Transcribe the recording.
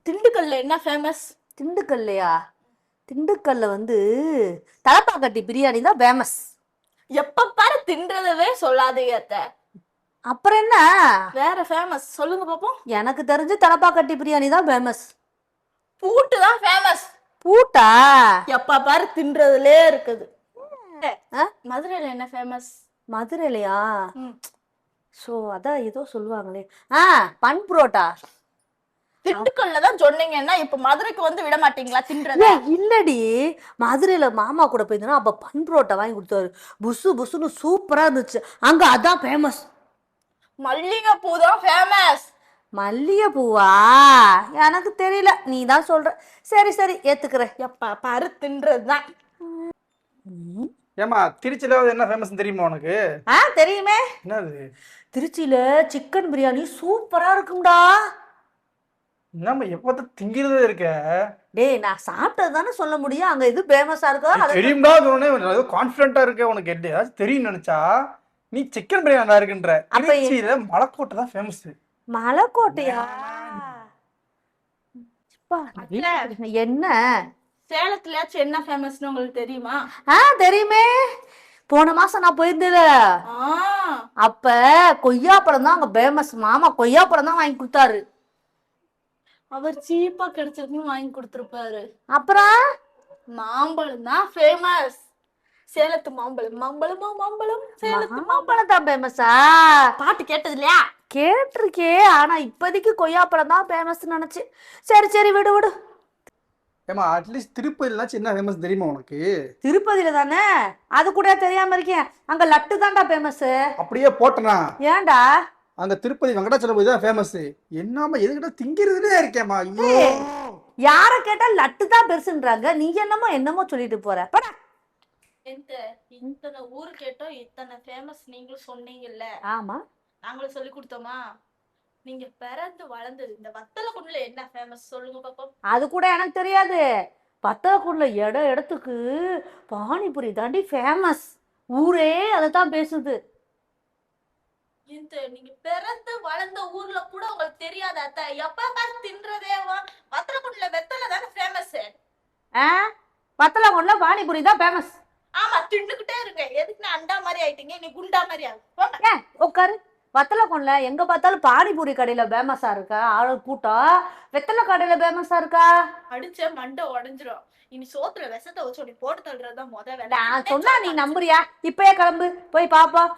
திண்டுக்கல்ல என்ன ஃபேமஸ்? திண்டுக்கல்லையா? திண்டுக்கல்ல வந்து தலப்பாக்கட்டி பிரியாணி தான் ஃபேமஸ். எப்ப பாரு தின்றதவே சொல்லாதீங்க அத்தை. அப்புறம் என்ன வேற ஃபேமஸ் சொல்லுங்க பாப்போம். எனக்கு தெரிஞ்சு தலப்பாக்கட்டி பிரியாணி தான் ஃபேமஸ். பூட்டு தான் ஃபேமஸ். பூட்டா? எப்ப பாரு தின்றதுலே இருக்குது. மதுரையில என்ன ஃபேமஸ்? மதுரையிலையா? ஸோ அதான் ஏதோ சொல்லுவாங்களே, பன் புரோட்டா. திண்டுக்கல்ல தான் சொன்னீங்கன்னா இப்ப மதுரைக்கு வந்து விட மாட்டீங்களா தின்றத? இல்லடி, மதுரையில மாமா கூட போயிருந்தோம், அப்ப பன் புரோட்டா வாங்கி கொடுத்தாரு. புசு புசுன்னு சூப்பரா இருந்துச்சு. அங்க அதான் ஃபேமஸ். மல்லிகைப்பூ தான் ஃபேமஸ். மல்லிகைப்பூவா? எனக்கு தெரியல, நீ தான் சொல்ற. சரி சரி, ஏத்துக்கிறேன். எப்ப பாரு தின்றதுதான். ஏமா திருச்சியில என்ன ஃபேமஸ் தெரியுமா உனக்கு? தெரியுமே. என்னது? திருச்சியில சிக்கன் பிரியாணி சூப்பரா இருக்கும்டா. நம்ம எப்ப திங்கிறதே இருக்க? டேய், நான் சாப்பிட்டது தானே சொல்ல முடியும். அங்க எது ஃபேமஸா இருக்கோ அது தெரியும்டா. சொன்னே கான்ஃபிடென்ட்டா இருக்க. உனக்கு ஏதாச்சும் தெரியும் நினைச்சா நீ சிக்கன் பிரியாணி நல்லா இருக்குன்ற. திருச்சியில மலைக்கோட்டை தான் ஃபேமஸ். மலைக்கோட்டையா? என்ன சேலத்துலயாச்சும் என்ன ஃபேமஸ்னு உங்களுக்கு தெரியுமா? தெரியுமே. போன மாசம் நான் போயிருந்தேன். அப்ப கொய்யாப்பழம் தான் அங்க ஃபேமஸ். மாமா கொய்யாப்பழம் தான் வாங்கி கொடுத்தாரு. அவர் சீப்பா கிடைச்சிருக்குன்னு வாங்கி கொடுத்துருப்பாரு. அப்புறம் மாம்பழம் தான் ஃபேமஸ். சேலத்து மாம்பழம் மாம்பழமா மாம்பழம் சேலத்து மாம்பழம் தான் ஃபேமஸா? பாட்டு கேட்டது இல்லையா? கேட்டிருக்கே, ஆனா இப்போதைக்கு கொய்யாப்பழம் தான் ஃபேமஸ் நினைச்சு. சரி சரி, விடு விடு. ஏமா அட்லீஸ்ட் திருப்பதிலாச்சும் என்ன ஃபேமஸ் தெரியுமா உனக்கு? திருப்பதியில தானே, அது கூட தெரியாம இருக்கேன். அங்க லட்டு தான்டா ஃபேமஸ். அப்படியே போட்டனா? ஏன்டா? அங்க திருப்பதி வெங்கடாச்சலம் தான் ஃபேமஸ். என்னமா எதுக்கிட்ட திங்கிறதுலே இருக்கேம்மா. ஐயோ, யார கேட்டா லட்டு தான் பெருசுன்றாங்க. நீ என்னமோ சொல்லிட்டு போற. படா. இத்தனை ஊரு கேட்டோம், இத்தனை ஃபேமஸ் நீங்களும் சொன்னீங்கல்ல. ஆமா, நாங்களும் சொல்லி கொடுத்தோமா? நீங்க பிறந்து வளர்ந்தது இந்த வத்தலக்குண்டுல என்ன ஃபேமஸ் சொல்லுங்க பாப்போம். அது கூட எனக்கு தெரியாது. வத்தலக்குண்டுல இடத்துக்கு பானிபூரி தாண்டி ஃபேமஸ். ஊரே அதை தான் பேசுது. நீங்க பிறந்து வளர்ந்த ஊர்ல கூட உங்களுக்கு தெரியாத அத்தை. எப்ப பார்த்து தின்றதே வத்தலக்குண்டுல வெத்தலை தானே ஃபேமஸ். வத்தலக்குண்டுல பானிபூரி தான் ஃபேமஸ். ஆமா, தின்னுக்கிட்டே இருக்கேன். எதுக்கு அண்டா மாதிரி ஆயிட்டீங்க? நீ குண்டா மாதிரி ஆகும். உட்காரு. வத்தலக்குண்டுல எங்க பார்த்தாலும் பானிபூரி கடையில ஃபேமஸா இருக்கா ஆளு கூட்டம்? வெத்தலை கடையில ஃபேமஸா இருக்கா? அடிச்ச மண்டை உடஞ்சிரும். இனி சோத்துல விஷத்தை வச்சு போட்டு தள்ளுறதுதான் முத வேலை. நான் சொன்னா நீ நம்புறியா? இப்பயே கிளம்பு, போய் பாப்போம்.